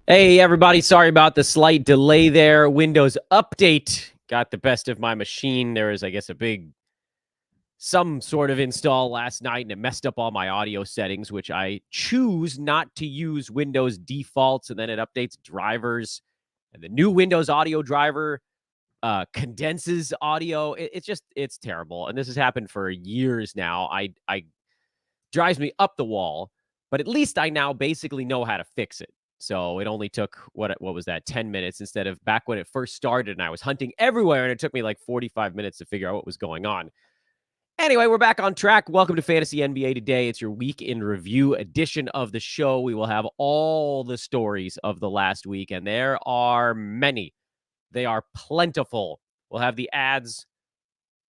Hey, everybody. Sorry about the slight delay there. Windows Update got the best of my machine. There was, I guess, some sort of install last night, and it messed up all my audio settings, which I choose not to use Windows defaults, and then it updates drivers. And the new Windows audio driver condenses audio. It's terrible. And this has happened for years now. I drives me up the wall, but at least I now basically know how to fix it. So it only took what was that 10 minutes instead of back when it first started and I was hunting everywhere and it took me like 45 minutes to figure out what was going on. Anyway, we're back on track. Welcome to Fantasy NBA Today. It's your week in review edition of the show. We will have all the stories of the last week, and there are many. They are plentiful. We'll have the ads,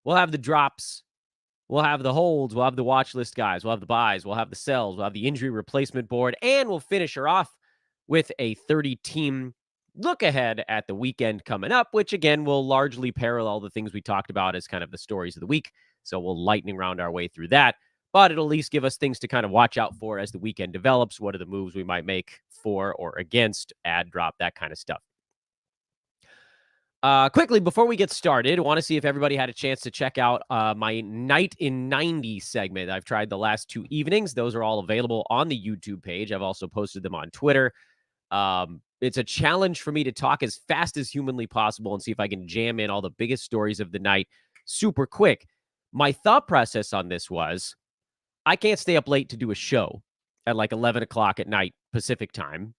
we'll have the drops, we'll have the holds, we'll have the watch list guys, we'll have the buys, we'll have the sells, we'll have the injury replacement board, and we'll finish her off with a 30-team look ahead at the weekend coming up, which again will largely parallel the things we talked about as kind of the stories of the week. So we'll lightning round our way through that, but it'll at least give us things to kind of watch out for as the weekend develops. What are the moves we might make for or against, ad drop, that kind of stuff. Quickly, before we get started, I want to see if everybody had a chance to check out my Night in 90 segment. I've tried the last 2 evenings. Those are all available on the YouTube page. I've also posted them on Twitter. It's a challenge for me to talk as fast as humanly possible and see if I can jam in all the biggest stories of the night super quick. My thought process on this was, I can't stay up late to do a show at like 11 o'clock at night Pacific time.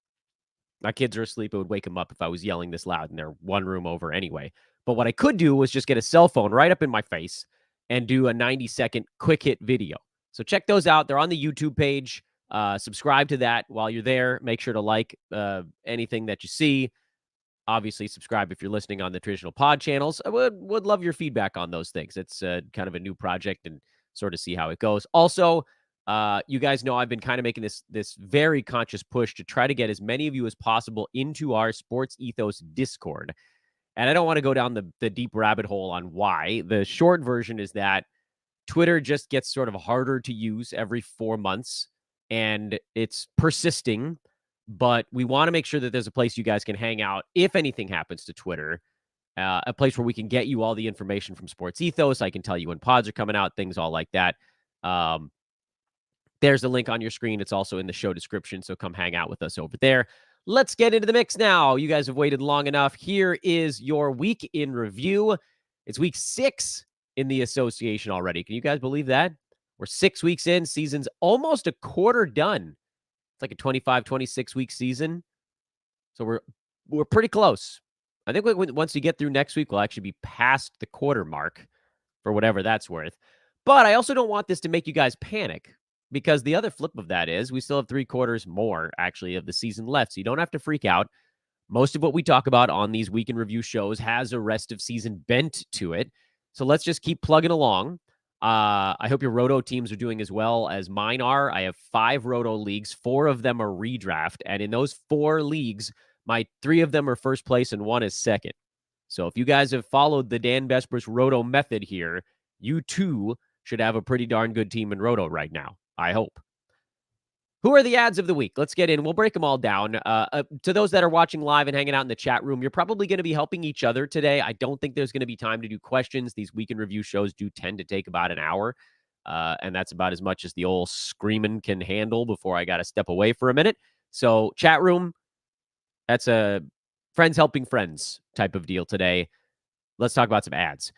My kids are asleep. It would wake them up if I was yelling this loud in their one room over anyway. But what I could do was just get a cell phone right up in my face and do a 90-second quick hit video. So check those out. They're on the YouTube page. Subscribe to that while you're there. Make sure to like anything that you see. Obviously, subscribe if you're listening on the traditional pod channels. I would love your feedback on those things. It's kind of a new project and sort of see how it goes. Also, you guys know I've been kind of making this very conscious push to try to get as many of you as possible into our Sports Ethos Discord. And I don't want to go down the deep rabbit hole on why. The short version is that Twitter just gets sort of harder to use every 4 months, and it's persisting. But we want to make sure that there's a place you guys can hang out if anything happens to Twitter, a place where we can get you all the information from Sports Ethos. I can tell you when pods are coming out, things all like that. There's a link on your screen. It's also in the show description, so come hang out with us over there. Let's get into the mix now. You guys have waited long enough. Here is your week in review. It's week 6 in the association already. Can you guys believe that? We're 6 weeks in. Season's almost a quarter done. It's like a 25, 26-week season. So we're pretty close. I think once we get through next week, we'll actually be past the quarter mark for whatever that's worth. But I also don't want this to make you guys panic, because the other flip of that is we still have 3 quarters more, actually, of the season left. So you don't have to freak out. Most of what we talk about on these week in review shows has a rest of season bent to it. So let's just keep plugging along. I hope your Roto teams are doing as well as mine are. I have 5 Roto leagues. 4 of them are redraft. And in those 4 leagues, my 3 of them are first place and 1 is second. So if you guys have followed the Dan Besbris Roto method here, you too should have a pretty darn good team in Roto right now, I hope. Who are the ads of the week? Let's get in. We'll break them all down. To those that are watching live and hanging out in the chat room, you're probably going to be helping each other today. I don't think there's going to be time to do questions. These week in review shows do tend to take about an hour, and that's about as much as the old screaming can handle before I got to step away for a minute. So chat room, that's a friends helping friends type of deal today. Let's talk about some ads.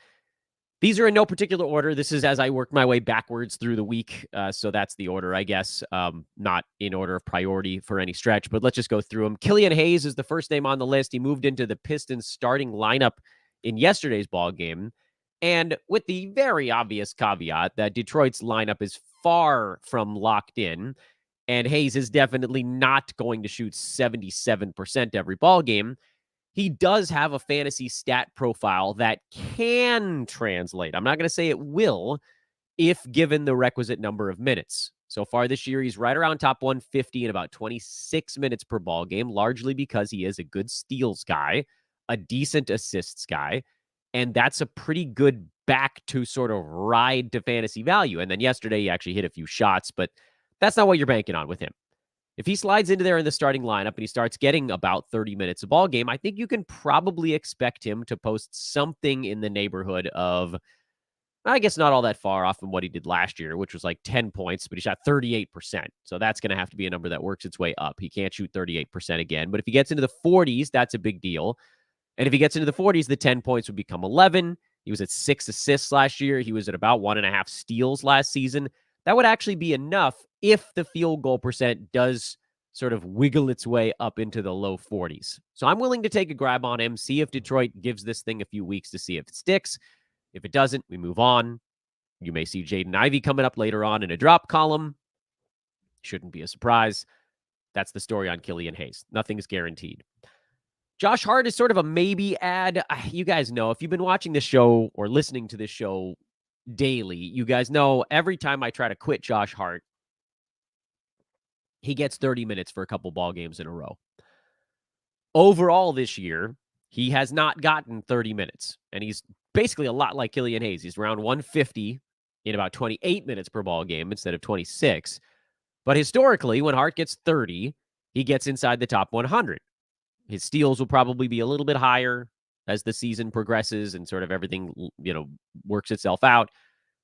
These are in no particular order. This is as I work my way backwards through the week. So that's the order, I guess. Not in order of priority for any stretch, but let's just go through them. Killian Hayes is the first name on the list. He moved into the Pistons starting lineup in yesterday's ball game. And with the very obvious caveat that Detroit's lineup is far from locked in, and Hayes is definitely not going to shoot 77% every ball game, he does have a fantasy stat profile that can translate. I'm not going to say it will, if given the requisite number of minutes. So far this year, he's right around top 150 in about 26 minutes per ball game, largely because he is a good steals guy, a decent assists guy, and that's a pretty good back to sort of ride to fantasy value. And then yesterday, he actually hit a few shots, but that's not what you're banking on with him. If he slides into there in the starting lineup and he starts getting about 30 minutes a ball game, I think you can probably expect him to post something in the neighborhood of, I guess not all that far off from what he did last year, which was like 10 points, but he shot 38%. So that's going to have to be a number that works its way up. He can't shoot 38% again, but if he gets into the 40s, that's a big deal. And if he gets into the 40s, the 10 points would become 11. He was at 6 assists last year. He was at about 1.5 steals last season. That would actually be enough if the field goal percent does sort of wiggle its way up into the low 40s. So I'm willing to take a grab on him, see if Detroit gives this thing a few weeks to see if it sticks. If it doesn't, we move on. You may see Jaden Ivey coming up later on in a drop column. Shouldn't be a surprise. That's the story on Killian Hayes. Nothing's guaranteed. Josh Hart is sort of a maybe add. You guys know, if you've been watching this show or listening to this show daily, you guys know every time I try to quit Josh Hart, he gets 30 minutes for a couple ball games in a row. Overall this year, he has not gotten 30 minutes, and he's basically a lot like Killian Hayes. He's around 150 in about 28 minutes per ball game instead of 26. But historically, when Hart gets 30, he gets inside the top 100. His steals will probably be a little bit higher as the season progresses and sort of everything, works itself out.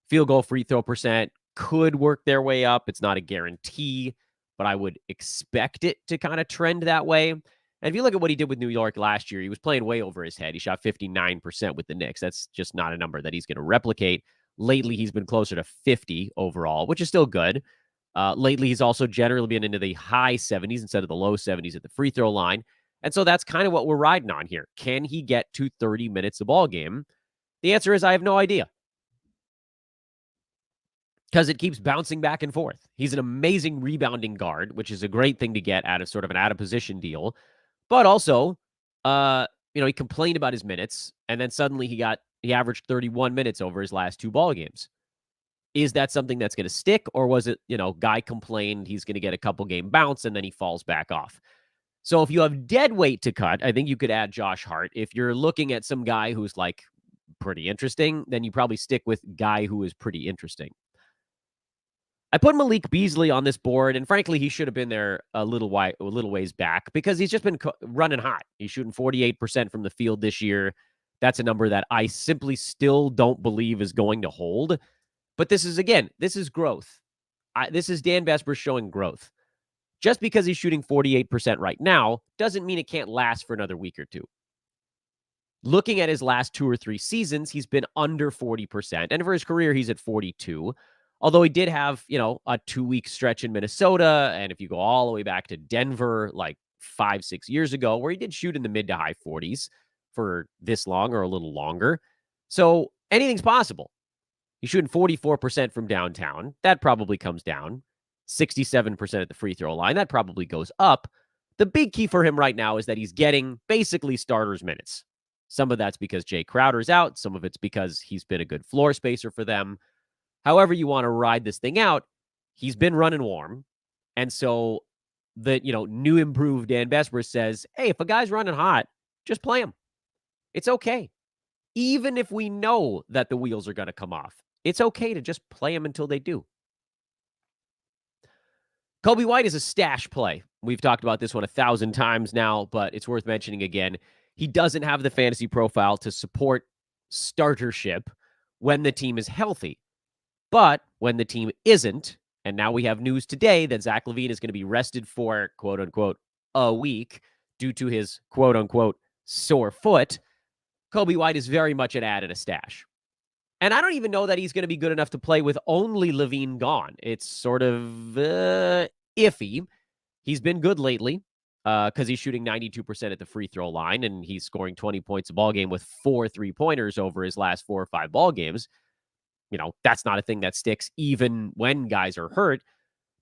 Field goal, free throw percent could work their way up. It's not a guarantee, but I would expect it to kind of trend that way. And if you look at what he did with New York last year, he was playing way over his head. He shot 59% with the Knicks. That's just not a number that he's going to replicate. Lately, he's been closer to 50 overall, which is still good. Lately, he's also generally been into the high 70s instead of the low 70s at the free throw line. And so that's kind of what we're riding on here. Can he get to 30 minutes a ball game? The answer is I have no idea, because it keeps bouncing back and forth. He's an amazing rebounding guard, which is a great thing to get out of sort of an out-of-position deal. But also, he complained about his minutes, and then suddenly he averaged 31 minutes over his last two ball games. Is that something that's going to stick, or was it, guy complained, he's going to get a couple game bounce, and then he falls back off? So if you have dead weight to cut, I think you could add Josh Hart. If you're looking at some guy who's like pretty interesting, then you probably stick with guy who is pretty interesting. I put Malik Beasley on this board, and frankly, he should have been there a little ways back, because he's just been running hot. He's shooting 48% from the field this year. That's a number that I simply still don't believe is going to hold. But this is growth. This is Dan Vesper showing growth. Just because he's shooting 48% right now doesn't mean it can't last for another week or two. Looking at his last 2 or 3 seasons, he's been under 40%. And for his career, he's at 42. Although he did have, a 2-week stretch in Minnesota. And if you go all the way back to Denver, like 5-6 years ago, where he did shoot in the mid to high 40s for this long or a little longer. So anything's possible. He's shooting 44% from downtown. That probably comes down. 67% at the free throw line. That probably goes up. The big key for him right now is that he's getting basically starters minutes. Some of that's because Jay Crowder's out. Some of it's because he's been a good floor spacer for them. However you want to ride this thing out, he's been running warm. And so the, new improved Dan Vesper says, hey, if a guy's running hot, just play him. It's okay. Even if we know that the wheels are going to come off, it's okay to just play him until they do. Coby White is a stash play. We've talked about this one 1,000 times now, but it's worth mentioning again. He doesn't have the fantasy profile to support startership when the team is healthy. But when the team isn't, and now we have news today that Zach LaVine is going to be rested for, quote unquote, a week due to his, quote unquote, sore foot, Coby White is very much an add and a stash. And I don't even know that he's going to be good enough to play with only LaVine gone. It's sort of iffy. He's been good lately because he's shooting 92% at the free throw line, and he's scoring 20 points a ball game with 4 3-pointers over his last 4 or 5 ball games. That's not a thing that sticks even when guys are hurt,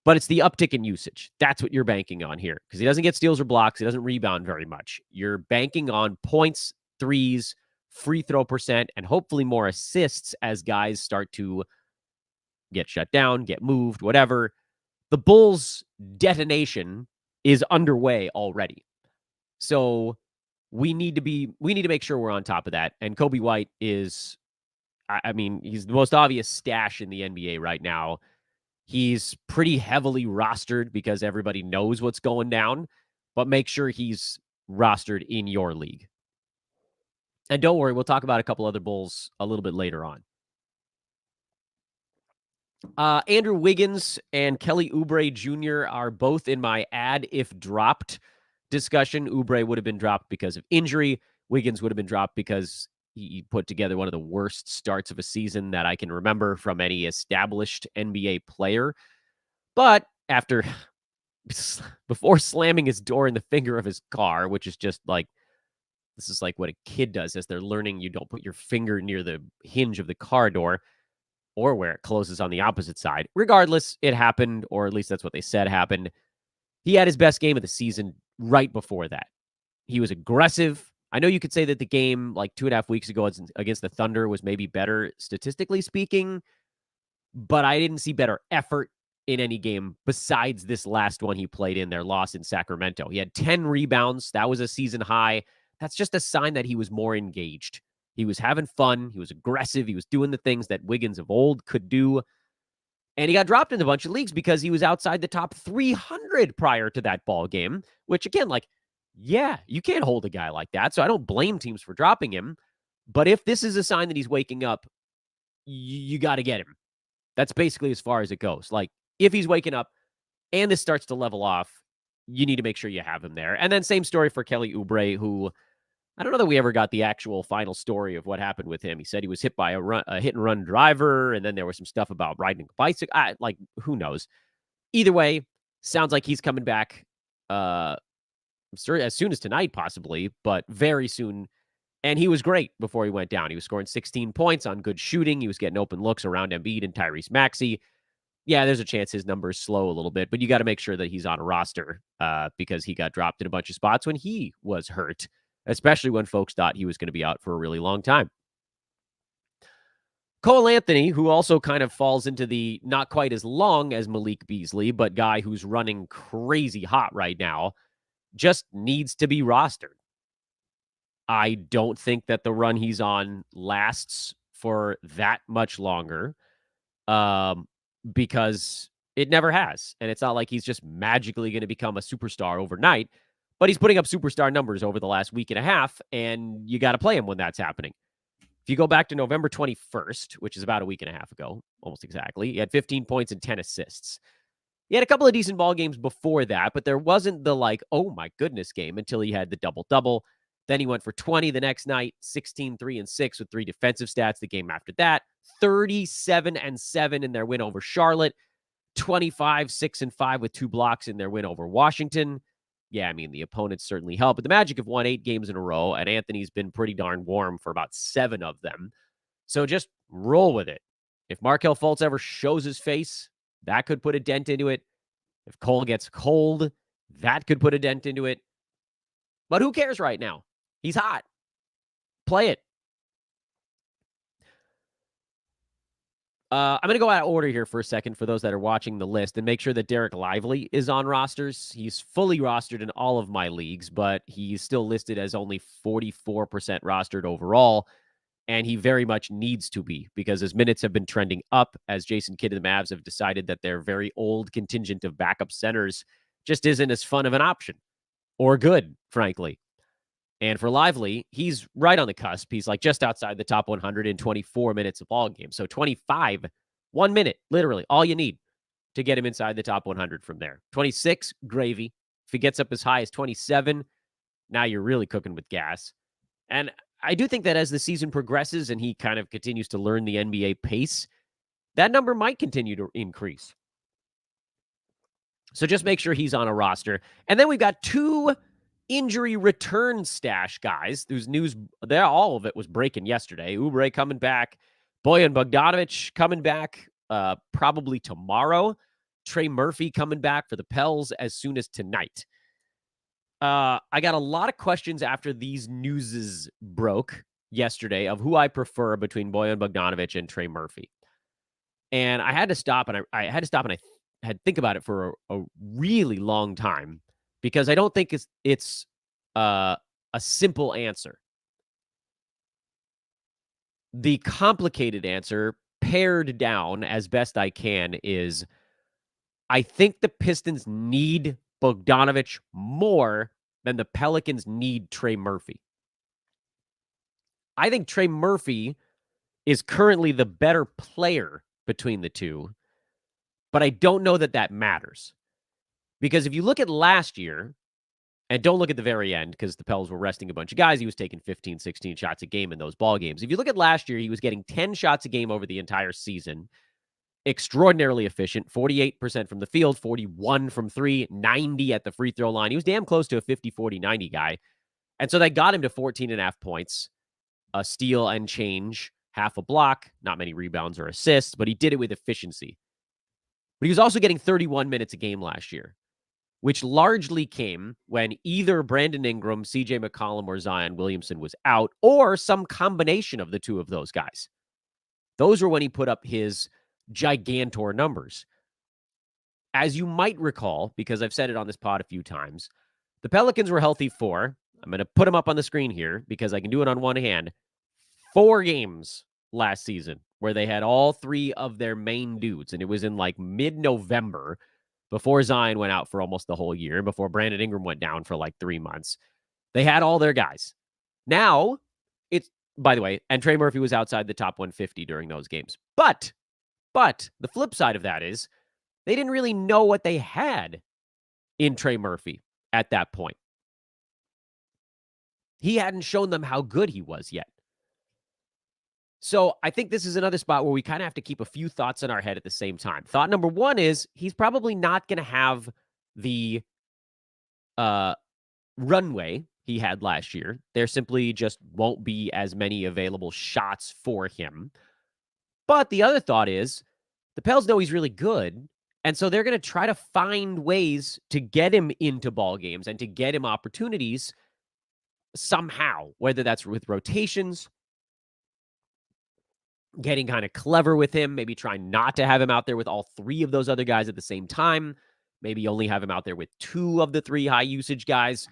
but it's the uptick in usage. That's what you're banking on here, because he doesn't get steals or blocks. He doesn't rebound very much. You're banking on points, threes, free throw percent, and hopefully more assists as guys start to get shut down, get moved, whatever. The Bulls' detonation is underway already. So we need to make sure we're on top of that. And Coby White is, he's the most obvious stash in the NBA right now. He's pretty heavily rostered because everybody knows what's going down, but make sure he's rostered in your league. And don't worry, we'll talk about a couple other Bulls a little bit later on. Andrew Wiggins and Kelly Oubre Jr. are both in my add if dropped discussion. Oubre would have been dropped because of injury. Wiggins would have been dropped because he put together one of the worst starts of a season that I can remember from any established NBA player. But after, before slamming his door in the finger of his car, which is just like, this is like what a kid does as they're learning you don't put your finger near the hinge of the car door or where it closes on the opposite side. Regardless, it happened, or at least that's what they said happened. He had his best game of the season right before that. He was aggressive. I know you could say that the game like 2.5 weeks ago against the Thunder was maybe better statistically speaking, but I didn't see better effort in any game besides this last one he played in, their loss in Sacramento. He had 10 rebounds. That was a season high. That's just a sign that he was more engaged. He was having fun. He was aggressive. He was doing the things that Wiggins of old could do. And he got dropped in a bunch of leagues because he was outside the top 300 prior to that ball game, which again, like, yeah, you can't hold a guy like that. So I don't blame teams for dropping him. But if this is a sign that he's waking up, you got to get him. That's basically as far as it goes. Like, if he's waking up and this starts to level off, you need to make sure you have him there. And then same story for Kelly Oubre, who I don't know that we ever got the actual final story of what happened with him. He said he was hit by a hit and run driver, and then there was some stuff about riding a bicycle. Like, who knows? Either way, sounds like he's coming back as soon as tonight, possibly, but very soon. And he was great before he went down. He was scoring 16 points on good shooting. He was getting open looks around Embiid and Tyrese Maxey. Yeah, there's a chance his numbers slow a little bit, but you got to make sure that he's on a roster because he got dropped in a bunch of spots when he was hurt, especially when folks thought he was going to be out for a really long time. Cole Anthony, who also kind of falls into the not quite as long as Malik Beasley, but guy who's running crazy hot right now, just needs to be rostered. I don't think that the run he's on lasts for that much longer because it never has. And it's not like he's just magically going to become a superstar overnight, but he's putting up superstar numbers over the last week and a half, and you got to play him when that's happening. If you go back to November 21st, which is about a week and a half ago, almost exactly, he had 15 points and 10 assists. He had a couple of decent ball games before that, but there wasn't the like, oh my goodness game until he had the double-double. Then he went for 20 the next night, 16, 3, and 6 with 3 defensive stats the game after that, 37 and 7 in their win over Charlotte, 25, 6, and 5 with 2 blocks in their win over Washington. Yeah, I mean, the opponents certainly help, but the Magic have won 8 games in a row, and Anthony's been pretty darn warm for about 7 of them. So just roll with it. If Markelle Fultz ever shows his face, that could put a dent into it. If Cole gets cold, that could put a dent into it. But who cares right now? He's hot. Play it. I'm going to go out of order here for a second for those that are watching the list and make sure that Derek Lively is on rosters. He's fully rostered in all of my leagues, but he's still listed as only 44% rostered overall. And he very much needs to be because his minutes have been trending up as Jason Kidd and the Mavs have decided that their very old contingent of backup centers just isn't as fun of an option or good, frankly. And for Lively, he's right on the cusp. He's like just outside the top 100 in 24 minutes of ball game. So 25, 1 minute, literally all you need to get him inside the top 100 from there. 26, gravy. If he gets up as high as 27, now you're really cooking with gas. And I do think that as the season progresses and he kind of continues to learn the NBA pace, that number might continue to increase. So just make sure he's on a roster. And then we've got 2 injury return stash guys whose news, all of it was breaking yesterday. Oubre coming back. Bojan Bogdanovic coming back probably tomorrow. Trey Murphy coming back for the Pels as soon as tonight. I got a lot of questions after these newses broke yesterday of who I prefer between Bojan Bogdanovic and Trey Murphy. And I had to stop and I had to think about it for a really long time because I don't think it's a simple answer. The complicated answer, pared down as best I can, is I think the Pistons need Bogdanovich more than the Pelicans need Trey Murphy. I think Trey Murphy is currently the better player between the two, but I don't know that that matters. Because if you look at last year, and don't look at the very end because the Pels were resting a bunch of guys. He was taking 15, 16 shots a game in those ball games. If you look at last year, he was getting 10 shots a game over the entire season. Extraordinarily efficient, 48% from the field, 41 from three, 90 at the free throw line. He was damn close to a 50, 40, 90 guy. And so they got him to 14 and a half points, a steal and change, half a block, not many rebounds or assists, but he did it with efficiency. But he was also getting 31 minutes a game last year, which largely came when either Brandon Ingram, CJ McCollum, or Zion Williamson was out, or some combination of the two of those guys. Those were when he put up his gigantor numbers. As you might recall, because I've said it on this pod a few times, the Pelicans were healthy for, I'm going to put them up on the screen here because I can do it on one hand, 4 games last season where they had all 3 of their main dudes. And it was in like mid-November before Zion went out for almost the whole year, before Brandon Ingram went down for like 3 months. They had all their guys. Now, it's, by the way, and Trey Murphy was outside the top 150 during those games. But the flip side of that is they didn't really know what they had in Trey Murphy at that point. He hadn't shown them how good he was yet. So I think this is another spot where we kind of have to keep a few thoughts in our head at the same time. Thought number one is he's probably not going to have the runway he had last year. There simply just won't be as many available shots for him. But the other thought is the Pels know he's really good, and so they're going to try to find ways to get him into ball games and to get him opportunities somehow, whether that's with rotations, getting kind of clever with him, maybe trying not to have him out there with all 3 of those other guys at the same time, maybe only have him out there with 2 of the 3 high usage guys.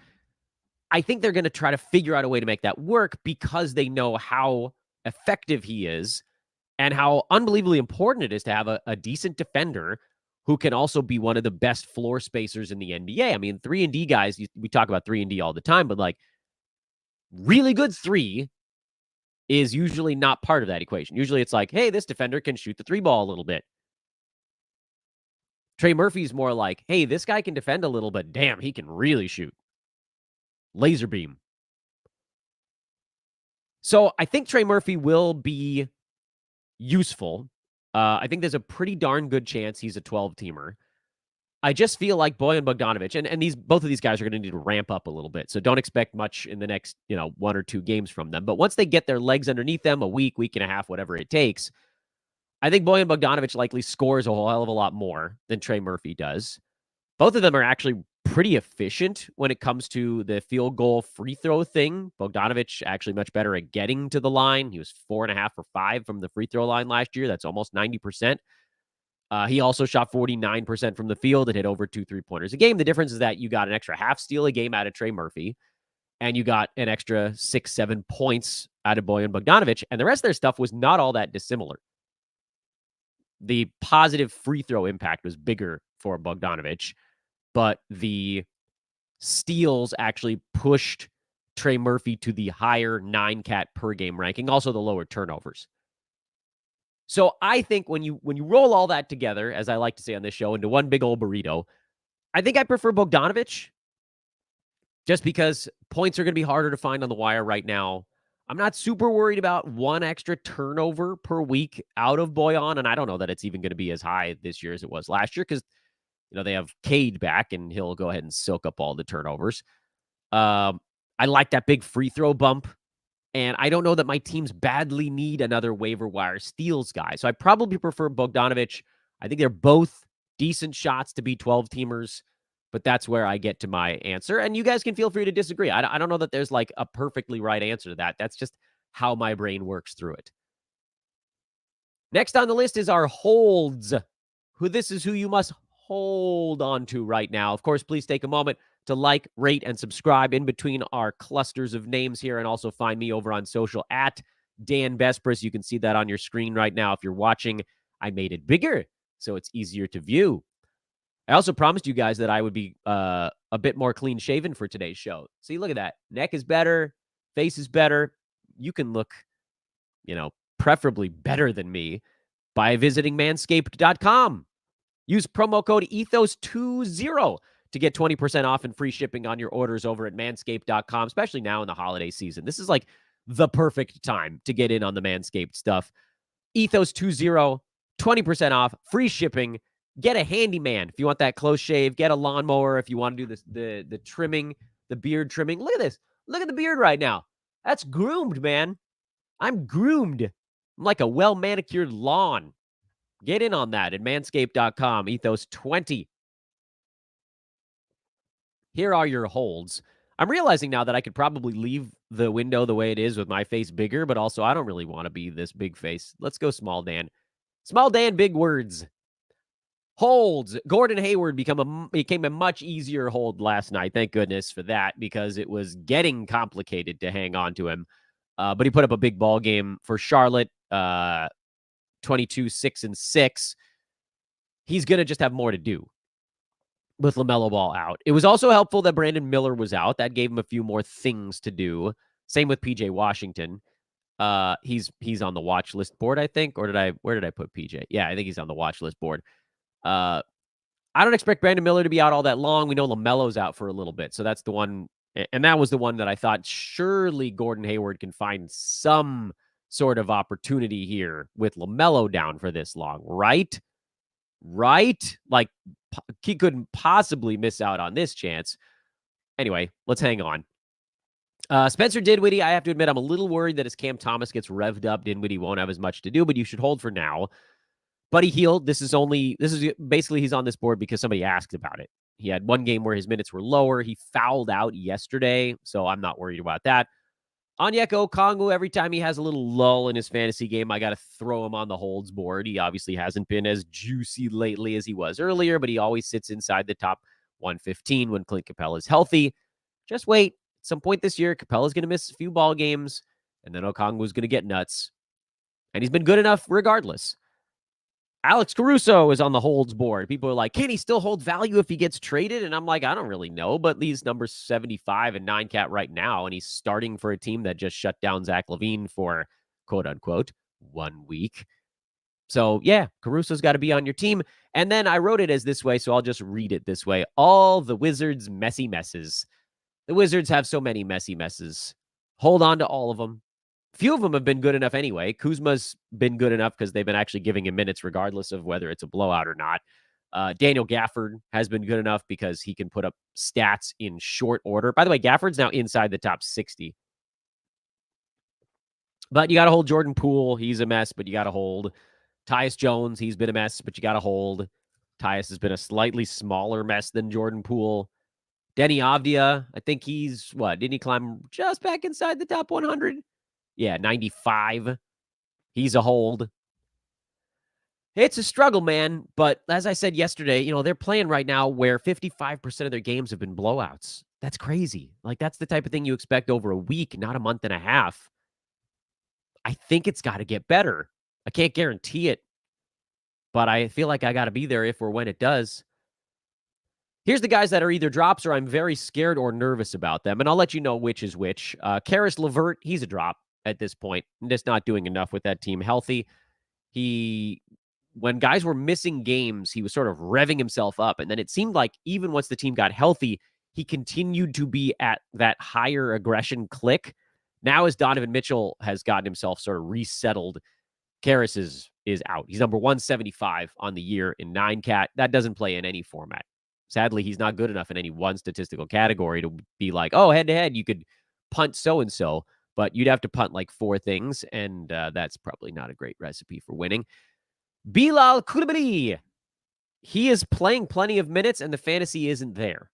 I think they're going to try to figure out a way to make that work because they know how effective he is and how unbelievably important it is to have a decent defender who can also be one of the best floor spacers in the NBA. I mean, 3-and-D guys, we talk about 3-and-D all the time, but like really good 3 is usually not part of that equation. Usually it's like, hey, this defender can shoot the 3 ball a little bit. Trey Murphy's more like, hey, this guy can defend a little bit. Damn, he can really shoot. Laser beam. So I think Trey Murphy will be useful. I think there's a pretty darn good chance he's a 12-teamer. I just feel like Bojan Bogdanović, and both of these guys are going to need to ramp up a little bit. So don't expect much in the next, 1 or 2 games from them. But once they get their legs underneath them, a week and a half, whatever it takes, I think Bojan Bogdanović likely scores a whole hell of a lot more than Trey Murphy does. Both of them are actually pretty efficient when it comes to the field goal free throw thing. Bogdanović actually much better at getting to the line. He was 4.5 for 5 from the free throw line last year. That's almost 90%. He also shot 49% from the field and hit over 2 3-pointers a game. The difference is that you got an extra half steal a game out of Trey Murphy, and you got an extra 6-7 points out of Bojan Bogdanović, and the rest of their stuff was not all that dissimilar. The positive free throw impact was bigger for Bogdanović, but the steals actually pushed Trey Murphy to the higher 9-cat per game ranking, also the lower turnovers. So I think when you roll all that together, as I like to say on this show, into one big old burrito, I think I prefer Bogdanović just because points are going to be harder to find on the wire right now. I'm not super worried about 1 extra turnover per week out of Bojan, and I don't know that it's even going to be as high this year as it was last year because, they have Cade back, and he'll go ahead and soak up all the turnovers. I like that big free throw bump. And I don't know that my teams badly need another waiver wire steals guy. So I probably prefer Bogdanović. I think they're both decent shots to be 12-teamers, but that's where I get to my answer. And you guys can feel free to disagree. I don't know that there's like a perfectly right answer to that. That's just how my brain works through it. Next on the list is our holds. This is who you must hold on to right now. Of course, please take a moment to like, rate, and subscribe in between our clusters of names here, and also find me over on social at Dan Besbris. You can see that on your screen right now. If you're watching, I made it bigger so it's easier to view. I also promised you guys that I would be a bit more clean shaven for today's show. See, look at that. Neck is better, face is better. You can look, preferably better than me by visiting manscaped.com. Use promo code ethos20 to get 20% off and free shipping on your orders over at manscaped.com, especially now in the holiday season. This is like the perfect time to get in on the Manscaped stuff. Ethos20, 20% off, free shipping. Get a handyman if you want that close shave. Get a lawnmower if you want to do the trimming, the beard trimming. Look at this. Look at the beard right now. That's groomed, man. I'm groomed. I'm like a well-manicured lawn. Get in on that at manscaped.com, ethos20. Here are your holds. I'm realizing now that I could probably leave the window the way it is with my face bigger, but also I don't really want to be this big face. Let's go small Dan. Small Dan, big words. Holds. Gordon Hayward became a much easier hold last night. Thank goodness for that, because it was getting complicated to hang on to him. But he put up a big ball game for Charlotte, 22, 6, and 6. He's going to just have more to do with LaMelo Ball out. It was also helpful that Brandon Miller was out. That gave him a few more things to do. Same with PJ Washington. He's on the watch list board, I think. Or where did I put PJ? Yeah, I think he's on the watch list board. I don't expect Brandon Miller to be out all that long. We know LaMelo's out for a little bit. So that's the one. And that was the one that I thought surely Gordon Hayward can find some sort of opportunity here with LaMelo down for this long, right? Right? Like, he couldn't possibly miss out on this chance. Anyway, let's hang on. Spencer Dinwiddie, I have to admit, I'm a little worried that as Cam Thomas gets revved up, Dinwiddie won't have as much to do, but you should hold for now. Buddy Hield, this is basically he's on this board because somebody asked about it. He had one game where his minutes were lower. He fouled out yesterday, so I'm not worried about that. Onyeka Okongwu, every time he has a little lull in his fantasy game, I got to throw him on the holds board. He obviously hasn't been as juicy lately as he was earlier, but he always sits inside the top 115 when Clint Capella is healthy. Just wait. At some point this year, Capella's going to miss a few ball games, and then Okongwu's going to get nuts. And he's been good enough regardless. Alex Caruso is on the holds board. People are like, can he still hold value if he gets traded? And I'm like, I don't really know, but these numbers 75 and 9 cat right now, and he's starting for a team that just shut down Zach LaVine for quote unquote 1 week. So yeah, Caruso's got to be on your team. And then I wrote it as this way, so I'll just read it this way. All the Wizards' messy messes. The Wizards have so many messy messes. Hold on to all of them. Few of them have been good enough anyway. Kuzma's been good enough because they've been actually giving him minutes regardless of whether it's a blowout or not. Daniel Gafford has been good enough because he can put up stats in short order. By the way, Gafford's now inside the top 60. But you got to hold Jordan Poole. He's a mess, but you got to hold. Tyus Jones, he's been a mess, but you got to hold. Tyus has been a slightly smaller mess than Jordan Poole. Denny Avdia, I think he's, didn't he climb just back inside the top 100? Yeah, 95. He's a hold. It's a struggle, man. But as I said yesterday, they're playing right now where 55% of their games have been blowouts. That's crazy. Like, that's the type of thing you expect over a week, not a month and a half. I think it's got to get better. I can't guarantee it, but I feel like I got to be there if or when it does. Here's the guys that are either drops or I'm very scared or nervous about them, and I'll let you know which is which. Karis LeVert, he's a drop at this point. Just not doing enough with that team healthy. When guys were missing games, he was sort of revving himself up, and then it seemed like even once the team got healthy, he continued to be at that higher aggression click. Now, as Donovan Mitchell has gotten himself sort of resettled, Karis is out. He's number 175 on the year in 9-cat. That doesn't play in any format. Sadly, he's not good enough in any one statistical category to be like, oh, head-to-head, you could punt so-and-so, but you'd have to punt like 4 things, and that's probably not a great recipe for winning. Bilal Koulibaly, he is playing plenty of minutes, and the fantasy isn't there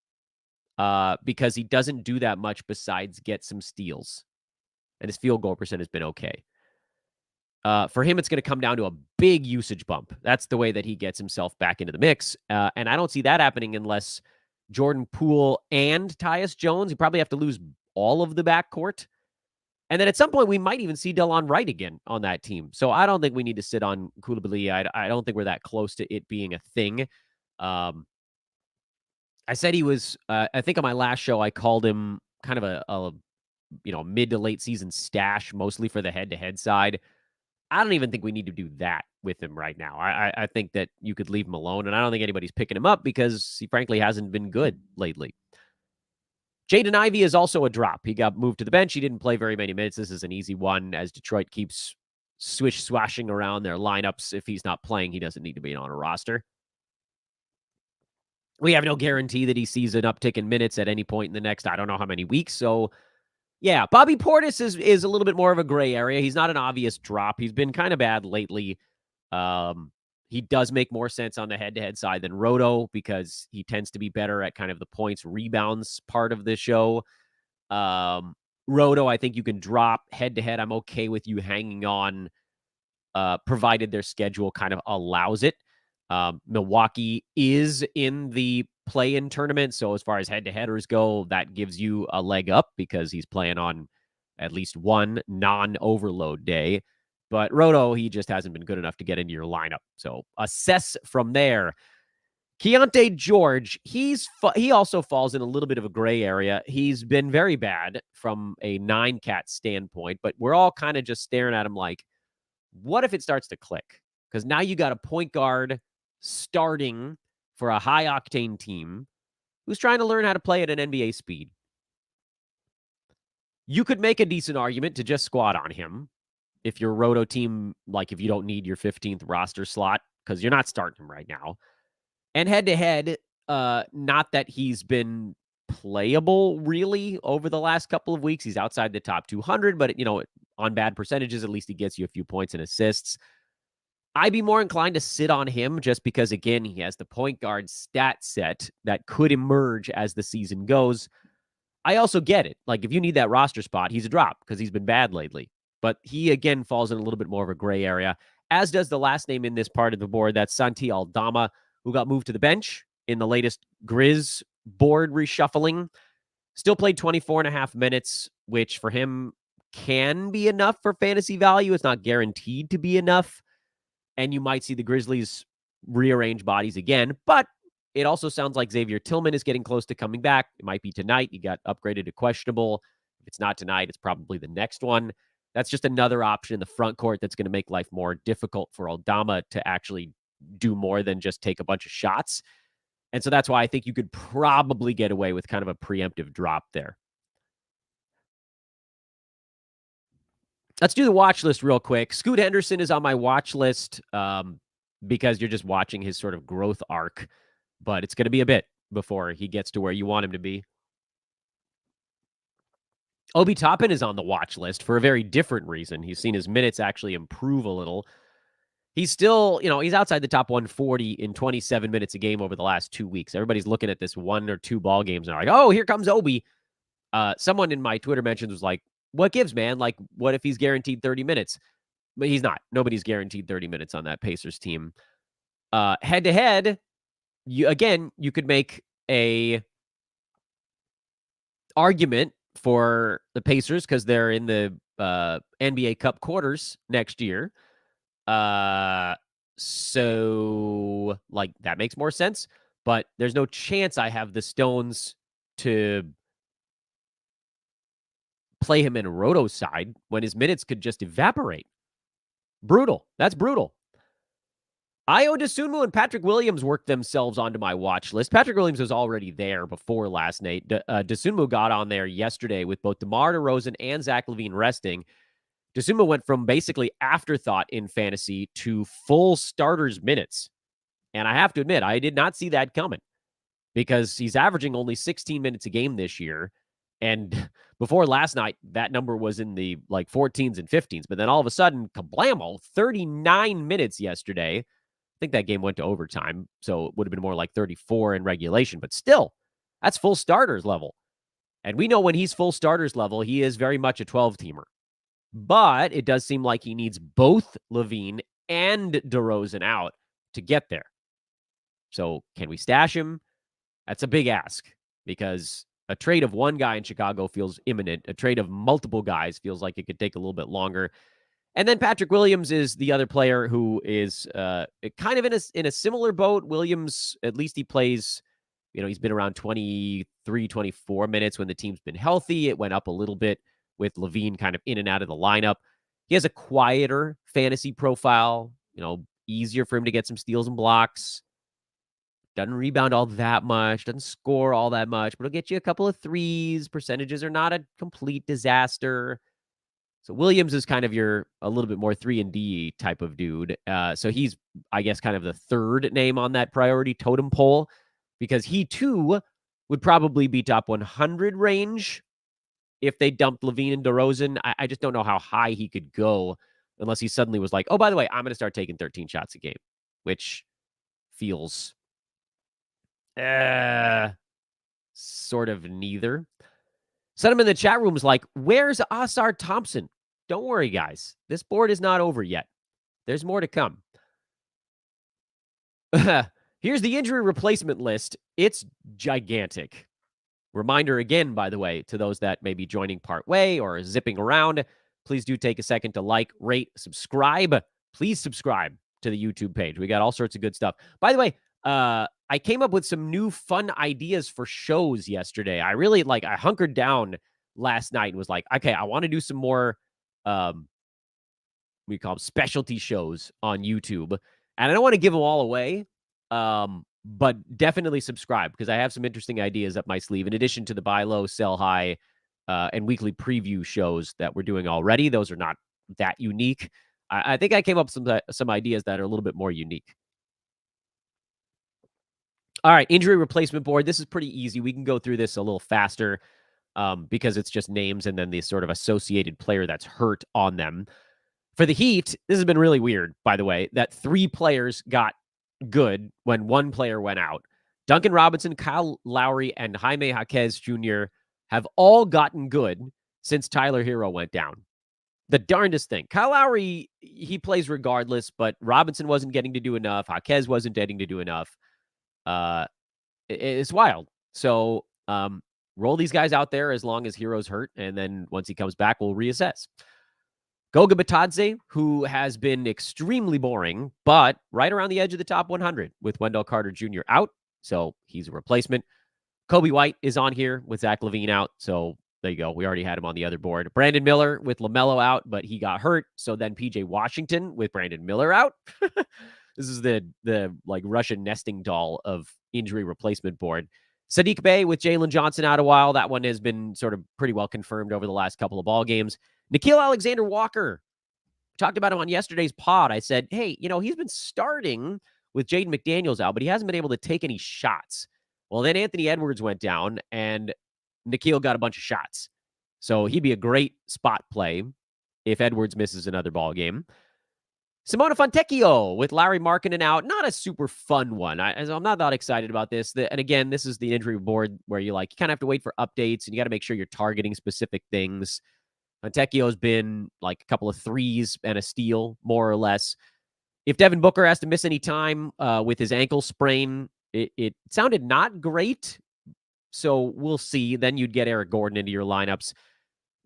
because he doesn't do that much besides get some steals, and his field goal percent has been okay. For him, it's going to come down to a big usage bump. That's the way that he gets himself back into the mix. And I don't see that happening unless Jordan Poole and Tyus Jones, you probably have to lose all of the backcourt. And then at some point, we might even see Delon Wright again on that team. So I don't think we need to sit on Koulibaly. I don't think we're that close to it being a thing. I said he was, I think on my last show, I called him kind of a mid to late season stash, mostly for the head-to-head side. I don't even think we need to do that with him right now. I think that you could leave him alone, and I don't think anybody's picking him up because he frankly hasn't been good lately. Jaden Ivey is also a drop. He got moved to the bench. He didn't play very many minutes. This is an easy one as Detroit keeps swashing around their lineups. If he's not playing, he doesn't need to be on a roster. We have no guarantee that he sees an uptick in minutes at any point in the next, I don't know how many weeks. So, yeah, Bobby Portis is a little bit more of a gray area. He's not an obvious drop. He's been kind of bad lately. He does make more sense on the head-to-head side than Roto because he tends to be better at kind of the points rebounds part of the show. Roto, I think you can drop head-to-head. I'm okay with you hanging on, provided their schedule kind of allows it. Milwaukee is in the play-in tournament, so as far as head-to-headers go, that gives you a leg up because he's playing on at least one non-overload day. But Roto, he just hasn't been good enough to get into your lineup. So assess from there. Keontae George, he also falls in a little bit of a gray area. He's been very bad from a 9-cat standpoint, but we're all kind of just staring at him like, what if it starts to click? Because now you got a point guard starting for a high-octane team who's trying to learn how to play at an NBA speed. You could make a decent argument to just squat on him if your Roto team, like if you don't need your 15th roster slot, because you're not starting him right now. And head-to-head, not that he's been playable really over the last couple of weeks. He's outside the top 200, but, on bad percentages, at least he gets you a few points and assists. I'd be more inclined to sit on him just because, again, he has the point guard stat set that could emerge as the season goes. I also get it. Like, if you need that roster spot, he's a drop because he's been bad lately. But he, again, falls in a little bit more of a gray area, as does the last name in this part of the board. That's Santi Aldama, who got moved to the bench in the latest Grizz board reshuffling. Still played 24 and a half minutes, which for him can be enough for fantasy value. It's not guaranteed to be enough. And you might see the Grizzlies rearrange bodies again. But it also sounds like Xavier Tillman is getting close to coming back. It might be tonight. He got upgraded to questionable. If it's not tonight, it's probably the next one. That's just another option in the front court that's going to make life more difficult for Aldama to actually do more than just take a bunch of shots. And so that's why I think you could probably get away with kind of a preemptive drop there. Let's do the watch list real quick. Scoot Henderson is on my watch list because you're just watching his sort of growth arc, but it's going to be a bit before he gets to where you want him to be. Obi Toppin is on the watch list for a very different reason. He's seen his minutes actually improve a little. He's still, he's outside the top 140 in 27 minutes a game over the last 2 weeks. Everybody's looking at this 1 or 2 ball games and are like, oh, here comes Obi. Someone in my Twitter mentions was like, what gives, man? Like, what if he's guaranteed 30 minutes? But he's not. Nobody's guaranteed 30 minutes on that Pacers team. Head-to-head, you could make a argument for the Pacers because they're in the NBA Cup quarters next year. So, like, that makes more sense. But there's no chance I have the stones to play him in Roto's side when his minutes could just evaporate. Brutal. That's brutal. Ayo Dosunmu and Patrick Williams worked themselves onto my watch list. Patrick Williams was already there before last night. Dosunmu got on there yesterday with both DeMar DeRozan and Zach LaVine resting. Dosunmu went from basically afterthought in fantasy to full starters minutes. And I have to admit, I did not see that coming because he's averaging only 16 minutes a game this year. And before last night, that number was in the 14s and 15s. But then all of a sudden, kablamo, 39 minutes yesterday. I think that game went to overtime, so it would have been more like 34 in regulation. But still, that's full starters level. And we know when he's full starters level, he is very much a 12-teamer. But it does seem like he needs both LaVine and DeRozan out to get there. So can we stash him? That's a big ask because a trade of one guy in Chicago feels imminent. A trade of multiple guys feels like it could take a little bit longer. And then Patrick Williams is the other player who is kind of in a similar boat. Williams, at least he plays He's been around 23, 24 minutes when the team's been healthy. It went up a little bit with Levine kind of in and out of the lineup. He has a quieter fantasy profile, easier for him to get some steals and blocks. Doesn't rebound all that much, doesn't score all that much, but he'll get you a couple of threes. Percentages are not a complete disaster. So Williams is kind of a little bit more 3-and-D type of dude. So he's, I guess, kind of the third name on that priority totem pole, because he too would probably be top 100 range if they dumped Levine and DeRozan. I just don't know how high he could go unless he suddenly was like, oh, by the way, I'm going to start taking 13 shots a game, which feels sort of neither. Someone in the chat room was like, where's Asar Thompson? Don't worry, guys. This board is not over yet. There's more to come. Here's the injury replacement list. It's gigantic. Reminder again, by the way, to those that may be joining part way or zipping around, please do take a second to like, rate, subscribe. Please subscribe to the YouTube page. We got all sorts of good stuff. By the way, I came up with some new fun ideas for shows yesterday. I really I hunkered down last night and was like, okay, I want to do some more, we call them specialty shows on YouTube. And I don't want to give them all away, but definitely subscribe because I have some interesting ideas up my sleeve. In addition to the buy low, sell high, and weekly preview shows that we're doing already. Those are not that unique. I think I came up with some ideas that are a little bit more unique. All right, injury replacement board. This is pretty easy. We can go through this a little faster because it's just names and then the sort of associated player that's hurt on them. For the Heat, this has been really weird, by the way, that 3 players got good when 1 player went out. Duncan Robinson, Kyle Lowry, and Jaime Jaquez Jr. have all gotten good since Tyler Hero went down. The darndest thing. Kyle Lowry, he plays regardless, but Robinson wasn't getting to do enough. Jaquez wasn't getting to do enough. It's wild. So roll these guys out there as long as Hero's hurt, and then once he comes back, we'll reassess. Goga Bitadze, who has been extremely boring, but right around the edge of the top 100 with Wendell Carter Jr. out, so he's a replacement. Kobe White is on here with Zach LaVine out, so there you go. We already had him on the other board. Brandon Miller with LaMelo out, but he got hurt, so then PJ Washington with Brandon Miller out. This is the Russian nesting doll of injury replacement board. Sadiq Bey with Jalen Johnson out a while. That one has been sort of pretty well confirmed over the last couple of ball games. Nickeil Alexander-Walker. Talked about him on yesterday's pod. I said, hey, he's been starting with Jaden McDaniels out, but he hasn't been able to take any shots. Well, then Anthony Edwards went down, and Nickeil got a bunch of shots. So he'd be a great spot play if Edwards misses another ball game. Simona Fontecchio with Larry Markkinen out. Not a super fun one. I'm not that excited about this. And again, this is the injury board where you kind of have to wait for updates, and you got to make sure you're targeting specific things. Fontecchio's been a couple of threes and a steal, more or less. If Devin Booker has to miss any time with his ankle sprain, it sounded not great. So we'll see. Then you'd get Eric Gordon into your lineups.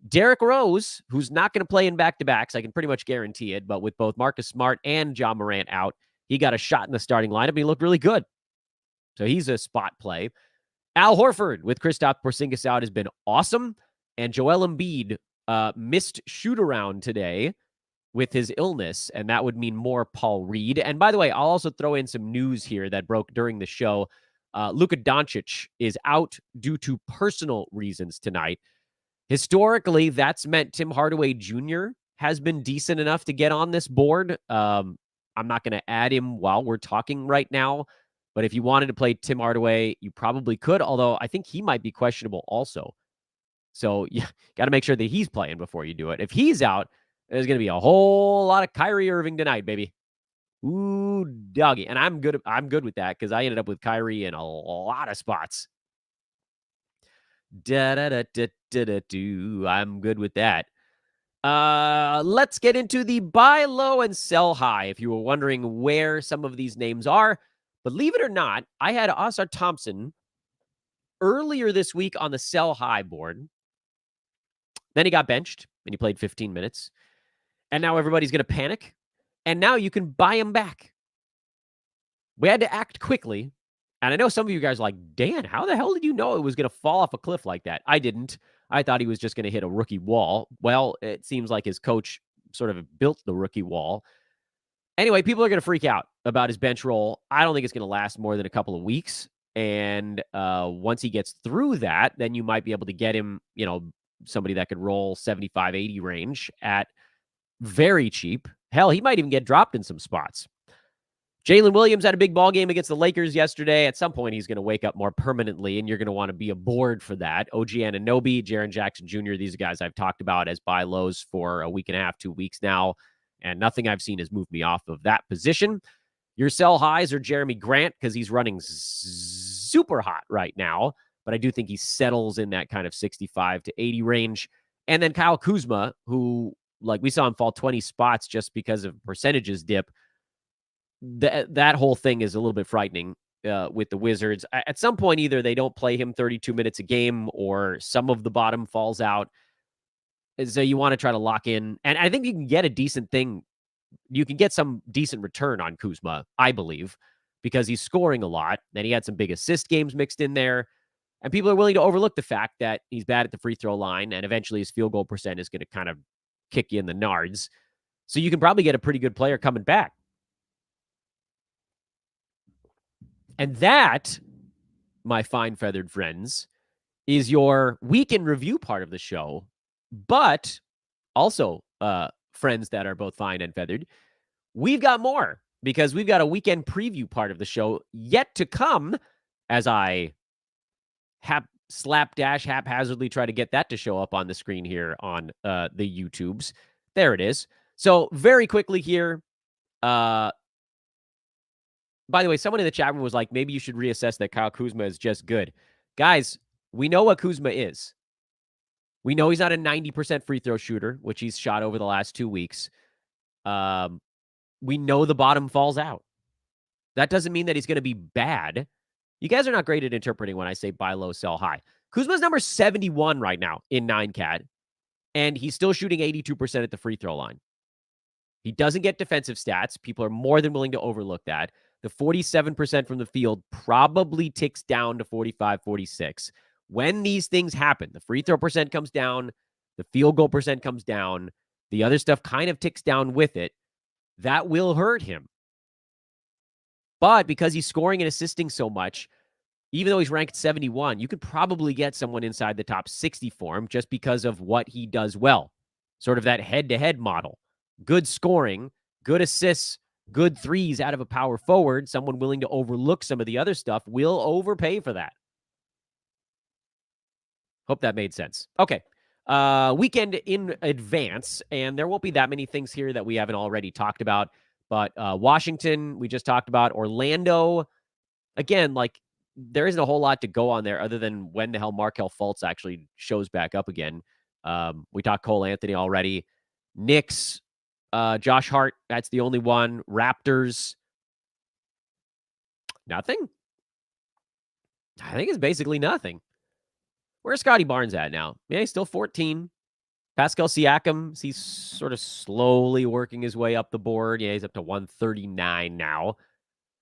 Derrick Rose, who's not going to play in back-to-backs, I can pretty much guarantee it, but with both Marcus Smart and Ja Morant out, he got a shot in the starting lineup, and he looked really good. So he's a spot play. Al Horford with Kristaps Porzingis out has been awesome, and Joel Embiid missed shoot-around today with his illness, and that would mean more Paul Reed. And by the way, I'll also throw in some news here that broke during the show. Luka Doncic is out due to personal reasons tonight. Historically, that's meant Tim Hardaway Jr. has been decent enough to get on this board. I'm not going to add him while we're talking right now, but if you wanted to play Tim Hardaway, you probably could, although I think he might be questionable also. So you got to make sure that he's playing before you do it. If he's out, there's going to be a whole lot of Kyrie Irving tonight, baby. Ooh, doggy. And I'm good with that because I ended up with Kyrie in a lot of spots. I'm good with that. Let's get into the buy low and sell high. If you were wondering where some of these names are, believe it or not, I had Asar Thompson earlier this week on the sell high board. Then he got benched and he played 15 minutes. And now everybody's going to panic. And now you can buy him back. We had to act quickly And I know some of you guys are like, Dan, how the hell did you know it was going to fall off a cliff like that? I didn't. I thought he was just going to hit a rookie wall. Well, it seems like his coach sort of built the rookie wall. Anyway, people are going to freak out about his bench role. I don't think it's going to last more than a couple of weeks. And once he gets through that, then you might be able to get him, somebody that could roll 75, 80 range at very cheap. Hell, he might even get dropped in some spots. Jalen Williams had a big ball game against the Lakers yesterday. At some point, he's going to wake up more permanently, and you're going to want to be aboard for that. OG Anunoby, Jaren Jackson Jr., these guys I've talked about as buy lows for a week and a half, 2 weeks now, and nothing I've seen has moved me off of that position. Your sell highs are Jeremy Grant because he's running super hot right now, but I do think he settles in that kind of 65 to 80 range. And then Kyle Kuzma, who, like, we saw him fall 20 spots just because of percentages dip. That whole thing is a little bit frightening with the Wizards. At some point, either they don't play him 32 minutes a game or some of the bottom falls out. So you want to try to lock in. And I think you can get a decent thing. You can get some decent return on Kuzma, I believe, because he's scoring a lot. And he had some big assist games mixed in there. And people are willing to overlook the fact that he's bad at the free throw line. And eventually his field goal percent is going to kind of kick you in the nards. So you can probably get a pretty good player coming back. And that, my fine feathered friends, is your week in review part of the show. But also, friends that are both fine and feathered, we've got more because we've got a weekend preview part of the show yet to come as I slapdash haphazardly try to get that to show up on the screen here on the YouTubes. There it is. So very quickly here, by the way, someone in the chat room was like, maybe you should reassess that Kyle Kuzma is just good. Guys, we know what Kuzma is. We know he's not a 90% free throw shooter, which he's shot over the last 2 weeks. We know the bottom falls out. That doesn't mean that he's going to be bad. You guys are not great at interpreting when I say buy low, sell high. Kuzma's number 71 right now in 9CAD, and he's still shooting 82% at the free throw line. He doesn't get defensive stats. People are more than willing to overlook that. The 47% from the field probably ticks down to 45, 46. When these things happen, the free throw percent comes down, the field goal percent comes down, the other stuff kind of ticks down with it. That will hurt him. But because he's scoring and assisting so much, even though he's ranked 71, you could probably get someone inside the top 60 for him just because of what he does well. Sort of that head-to-head model. Good scoring, good assists, good threes out of a power forward. Someone willing to overlook some of the other stuff will overpay for that. Hope that made sense. Okay. Weekend in advance, and there won't be that many things here that we haven't already talked about. But Washington, we just talked about. Orlando, again, like, there isn't a whole lot to go on there other than when the hell Markelle Fultz actually shows back up again. We talked Cole Anthony already. Knicks, Josh Hart, that's the only one. Raptors, nothing. I think it's basically nothing. Where's Scotty Barnes at now? Yeah, he's still 14. Pascal Siakam, he's sort of slowly working his way up the board. Yeah, he's up to 139 now.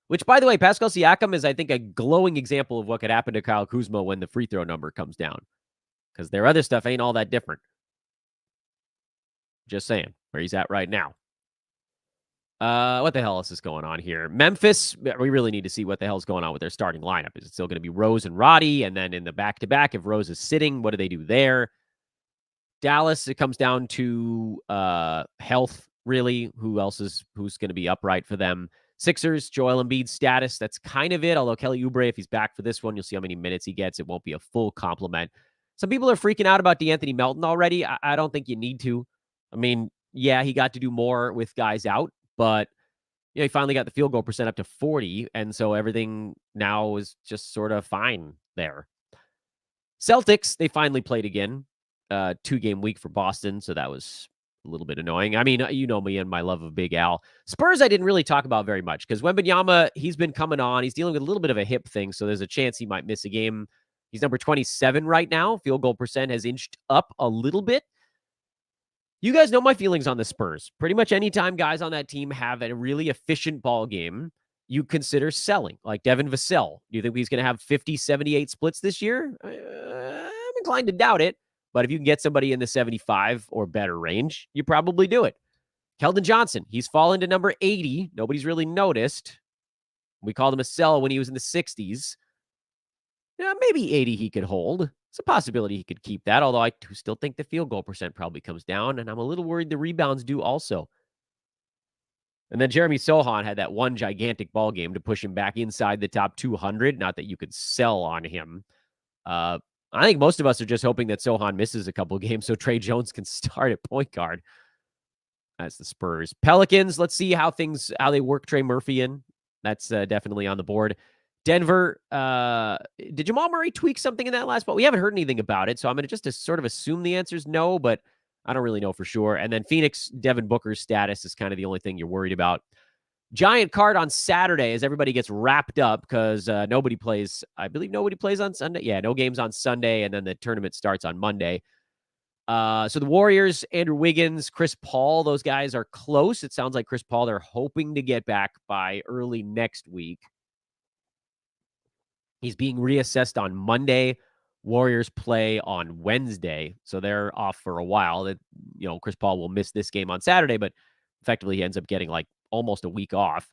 Which, by the way, Pascal Siakam is, I think, a glowing example of what could happen to Kyle Kuzma when the free throw number comes down. Because their other stuff ain't all that different. Just saying, where he's at right now. What the hell else is going on here? Memphis, we really need to see what the hell's going on with their starting lineup. Is it still going to be Rose and Roddy? And then in the back-to-back, if Rose is sitting, what do they do there? Dallas, it comes down to health, really. Who's going to be upright for them? Sixers, Joel Embiid's status. That's kind of it. Although Kelly Oubre, if he's back for this one, you'll see how many minutes he gets. It won't be a full complement. Some people are freaking out about DeAnthony Melton already. I don't think you need to. I mean, yeah, he got to do more with guys out, but he finally got the field goal percent up to 40, and so everything now is just sort of fine there. Celtics, they finally played again. 2-game week for Boston, so that was a little bit annoying. I mean, you know me and my love of Big Al. Spurs, I didn't really talk about very much because Wembanyama, he's been coming on. He's dealing with a little bit of a hip thing, so there's a chance he might miss a game. He's number 27 right now. Field goal percent has inched up a little bit. You guys know my feelings on the Spurs. Pretty much anytime guys on that team have a really efficient ball game, you consider selling, like Devin Vassell. Do you think he's going to have 50, 78 splits this year? I'm inclined to doubt it. But if you can get somebody in the 75 or better range, you probably do it. Keldon Johnson, he's fallen to number 80. Nobody's really noticed. We called him a sell when he was in the 60s. Yeah, maybe 80 he could hold. It's a possibility he could keep that, although I do still think the field goal percent probably comes down, and I'm a little worried the rebounds do also. And then Jeremy Sohan had that one gigantic ball game to push him back inside the top 200. Not that you could sell on him. I think most of us are just hoping that Sohan misses a couple of games so Trey Jones can start at point guard. That's the Spurs. Pelicans, let's see how they work Trey Murphy in. That's definitely on the board. Denver, did Jamal Murray tweak something in that last ball? We haven't heard anything about it, so I'm going to just sort of assume the answer is no, but I don't really know for sure. And then Phoenix, Devin Booker's status is kind of the only thing you're worried about. Giant card on Saturday as everybody gets wrapped up because nobody plays. I believe nobody plays on Sunday. Yeah, no games on Sunday, and then the tournament starts on Monday. So the Warriors, Andrew Wiggins, Chris Paul, those guys are close. It sounds like Chris Paul, they're hoping to get back by early next week. He's being reassessed on Monday. Warriors play on Wednesday, so they're off for a while. That Chris Paul will miss this game on Saturday, but effectively he ends up getting like almost a week off.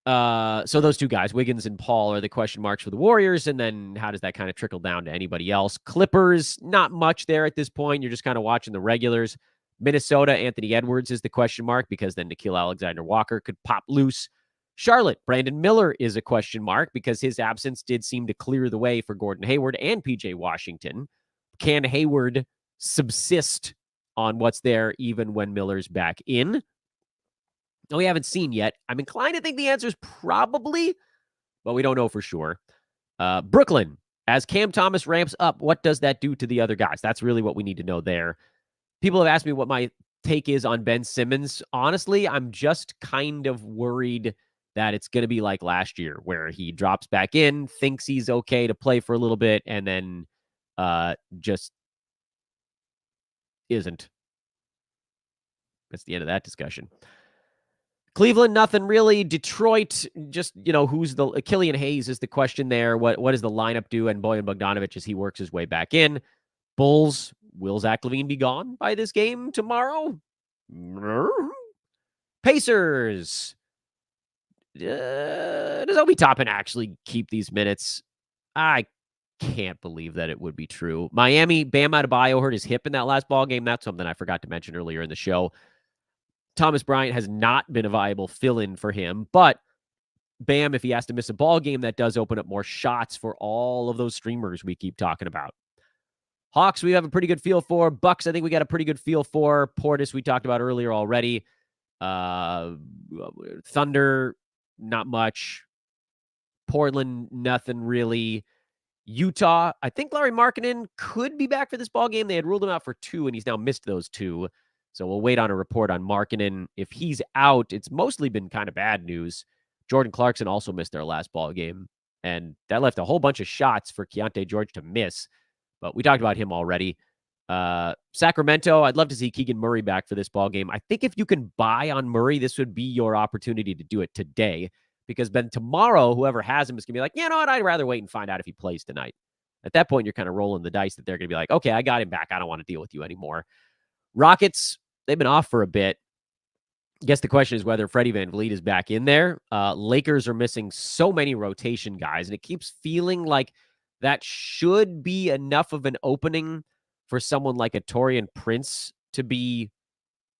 So those two guys, Wiggins and Paul, are the question marks for the Warriors, and then how does that kind of trickle down to anybody else? Clippers, not much there at this point. You're just kind of watching the regulars. Minnesota, Anthony Edwards is the question mark because then Nickeil Alexander-Walker could pop loose. Charlotte, Brandon Miller is a question mark because his absence did seem to clear the way for Gordon Hayward and PJ Washington. Can Hayward subsist on what's there even when Miller's back in? No, we haven't seen yet. I'm inclined to think the answer is probably, but we don't know for sure. Brooklyn, as Cam Thomas ramps up, what does that do to the other guys? That's really what we need to know there. People have asked me what my take is on Ben Simmons. Honestly, I'm just kind of worried that it's going to be like last year where he drops back in, thinks he's okay to play for a little bit, and then just isn't. That's the end of that discussion. Cleveland, nothing really. Detroit, just, who's Killian Hayes is the question there. What does the lineup do? And Bojan Bogdanovic as he works his way back in. Bulls, will Zach LaVine be gone by this game tomorrow? Pacers. Does Obi Toppin actually keep these minutes? I can't believe that it would be true. Miami, Bam Adebayo hurt his hip in that last ball game. That's something I forgot to mention earlier in the show. Thomas Bryant has not been a viable fill-in for him, but Bam, if he has to miss a ball game, that does open up more shots for all of those streamers we keep talking about. Hawks, we have a pretty good feel for. Bucks, I think we got a pretty good feel for. Portis, we talked about earlier already. Thunder, not much. Portland, nothing really. Utah, I think Larry Markkinen could be back for this ball game. They had ruled him out for 2, and he's now missed those 2. So we'll wait on a report on Markkinen. If he's out, it's mostly been kind of bad news. Jordan Clarkson also missed their last ball game, and that left a whole bunch of shots for Keontae George to miss. But we talked about him already. Sacramento, I'd love to see Keegan Murray back for this ball game. I think if you can buy on Murray, this would be your opportunity to do it today, because then tomorrow, whoever has him is going to be like, you know what, I'd rather wait and find out if he plays tonight. At that point, you're kind of rolling the dice that they're going to be like, okay, I got him back. I don't want to deal with you anymore. Rockets, they've been off for a bit. I guess the question is whether Freddie VanVleet is back in there. Lakers are missing so many rotation guys, and it keeps feeling like that should be enough of an opening for someone like a Taurean Prince to be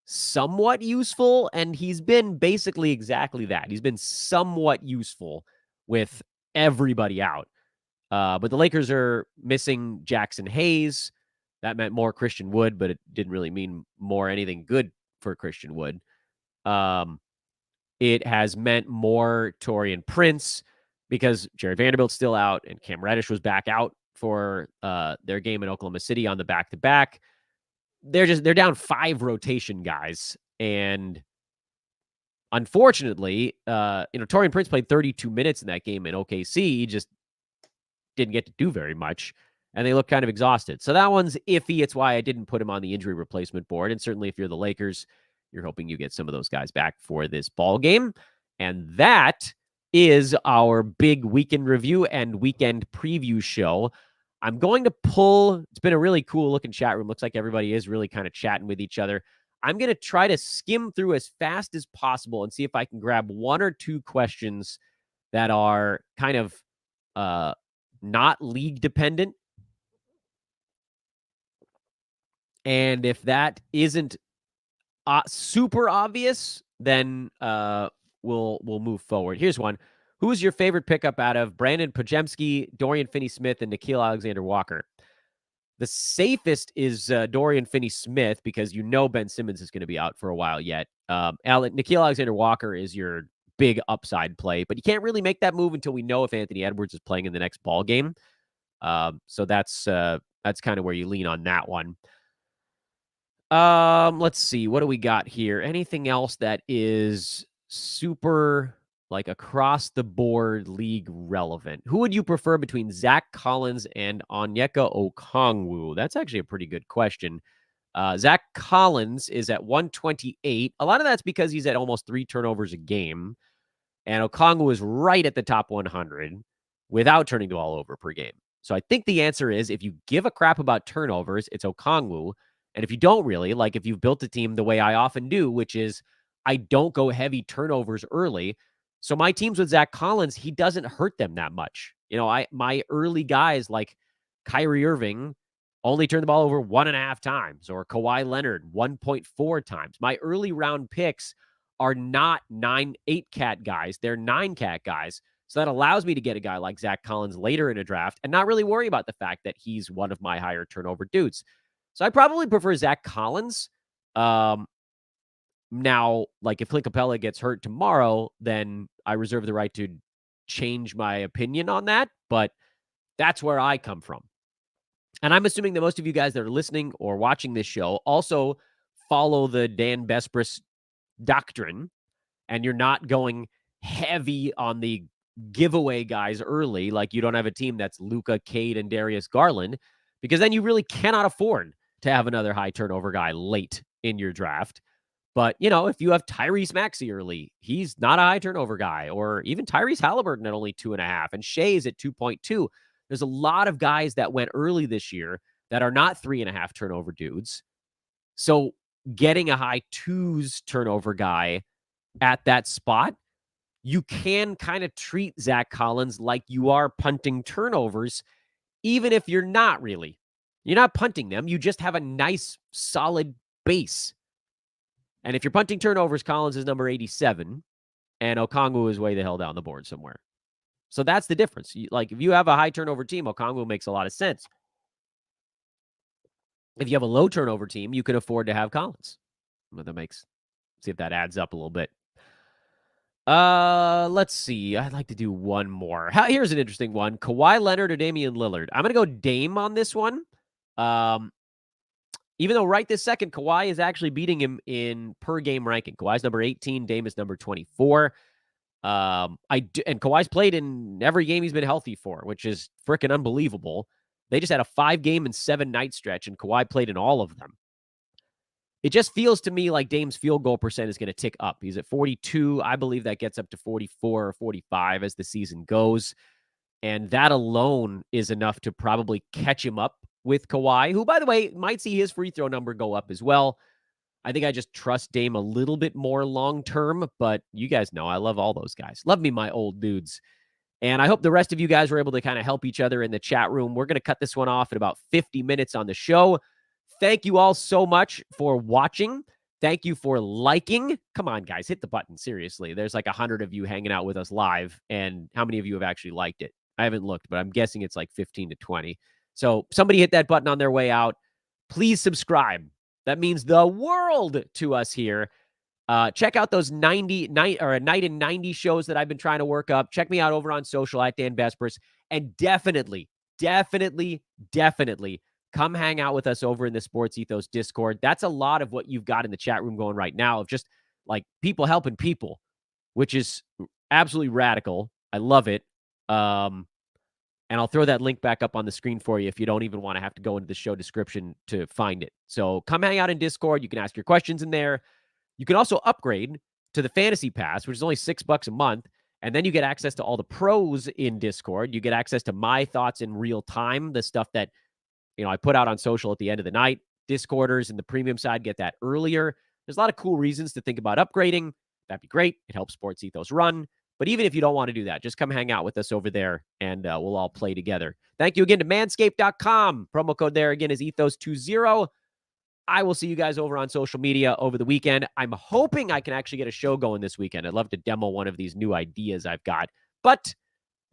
somewhat useful, and he's been basically exactly that. He's been somewhat useful with everybody out. But the Lakers are missing Jackson Hayes. That meant more Christian Wood, but it didn't really mean more anything good for Christian Wood. It has meant more Taurean Prince because Jared Vanderbilt's still out and Cam Reddish was back out for their game in Oklahoma City on the back-to-back. They're down 5 rotation guys. And unfortunately, Taurean Prince played 32 minutes in that game in OKC. He just didn't get to do very much. And they look kind of exhausted. So that one's iffy. It's why I didn't put him on the injury replacement board. And certainly if you're the Lakers, you're hoping you get some of those guys back for this ball game. And that is our big weekend review and weekend preview show. I'm going to pull, it's been a really cool looking chat room. Looks like everybody is really kind of chatting with each other. I'm going to try to skim through as fast as possible and see if I can grab one or two questions that are kind of not league dependent. And if that isn't super obvious, then we'll move forward. Here's one. Who is your favorite pickup out of Brandon Pajemski, Dorian Finney-Smith, and Nikhil Alexander-Walker? The safest is Dorian Finney-Smith because you know Ben Simmons is going to be out for a while yet. Nikhil Alexander-Walker is your big upside play, but you can't really make that move until we know if Anthony Edwards is playing in the next ball game. So that's kind of where you lean on that one. Let's see. What do we got here? Anything else that is super like across the board league relevant? Who would you prefer between Zach Collins and Onyeka Okongwu? That's actually a pretty good question. Zach Collins is at 128. A lot of that's because he's at almost 3 turnovers a game. And Okongwu is right at the top 100 without turning the ball over per game. So I think the answer is if you give a crap about turnovers, it's Okongwu. And if you don't really, like if you've built a team the way I often do, which is I don't go heavy turnovers early. So my teams with Zach Collins, he doesn't hurt them that much. You know, my early guys like Kyrie Irving only turn the ball over 1.5 times, or Kawhi Leonard 1.4 times. My early round picks are not 8 cat guys. They're 9 cat guys. So that allows me to get a guy like Zach Collins later in a draft and not really worry about the fact that he's one of my higher turnover dudes. So I probably prefer Zach Collins. Now, like if Clint Capella gets hurt tomorrow, then I reserve the right to change my opinion on that. But that's where I come from. And I'm assuming that most of you guys that are listening or watching this show also follow the Dan Bespris doctrine, and you're not going heavy on the giveaway guys early. Like you don't have a team that's Luka, Cade, and Darius Garland, because then you really cannot afford to have another high turnover guy late in your draft. But, you know, if you have Tyrese Maxey early, he's not a high turnover guy, or even Tyrese Halliburton at only 2.5, and Shea's at 2.2. There's a lot of guys that went early this year that are not 3.5 turnover dudes. So getting a high 2s turnover guy at that spot, you can kind of treat Zach Collins like you are punting turnovers, even if you're not really. You're not punting them. You just have a nice, solid base. And if you're punting turnovers, Collins is number 87, and Okongwu is way the hell down the board somewhere. So that's the difference. Like if you have a high turnover team, Okongwu makes a lot of sense. If you have a low turnover team, you can afford to have Collins. Well, see if that adds up a little bit. Let's see. I'd like to do one more. Here's an interesting one. Kawhi Leonard or Damian Lillard? I'm going to go Dame on this one. Even though right this second, Kawhi is actually beating him in per game ranking. Kawhi's number 18. Dame is number 24. And Kawhi's played in every game he's been healthy for, which is freaking unbelievable. They just had a 5-game and 7-night stretch, and Kawhi played in all of them. It just feels to me like Dame's field goal percent is going to tick up. He's at 42. I believe that gets up to 44 or 45 as the season goes. And that alone is enough to probably catch him up with Kawhi, who, by the way, might see his free throw number go up as well. I think I just trust Dame a little bit more long-term, but you guys know I love all those guys. Love me, my old dudes. And I hope the rest of you guys were able to kind of help each other in the chat room. We're going to cut this one off at about 50 minutes on the show. Thank you all so much for watching. Thank you for liking. Come on, guys, hit the button. Seriously, there's like 100 of you hanging out with us live. And how many of you have actually liked it? I haven't looked, but I'm guessing it's like 15 to 20. So somebody hit that button on their way out. Please subscribe. That means the world to us here. Check out those 90 night or a night in 90 shows that I've been trying to work up. Check me out over on social at Dan Bespris. And definitely come hang out with us over in the Sports Ethos Discord. That's a lot of what you've got in the chat room going right now, of just like people helping people, which is absolutely radical. I love it. And I'll throw that link back up on the screen for you if you don't even want to have to go into the show description to find it. So come hang out in Discord. You can ask your questions in there. You can also upgrade to the Fantasy Pass, which is only $6 a month. And then you get access to all the pros in Discord. You get access to my thoughts in real time, the stuff that, I put out on social at the end of the night. Discorders and the premium side get that earlier. There's a lot of cool reasons to think about upgrading. That'd be great. It helps Sports Ethos run. But even if you don't want to do that, just come hang out with us over there and we'll all play together. Thank you again to manscaped.com. Promo code there again is Ethos20. I will see you guys over on social media over the weekend. I'm hoping I can actually get a show going this weekend. I'd love to demo one of these new ideas I've got. But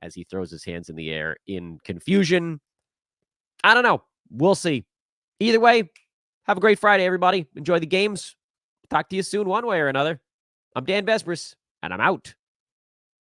as he throws his hands in the air in confusion, I don't know. We'll see. Either way, have a great Friday, everybody. Enjoy the games. Talk to you soon one way or another. I'm Dan Besbris, and I'm out.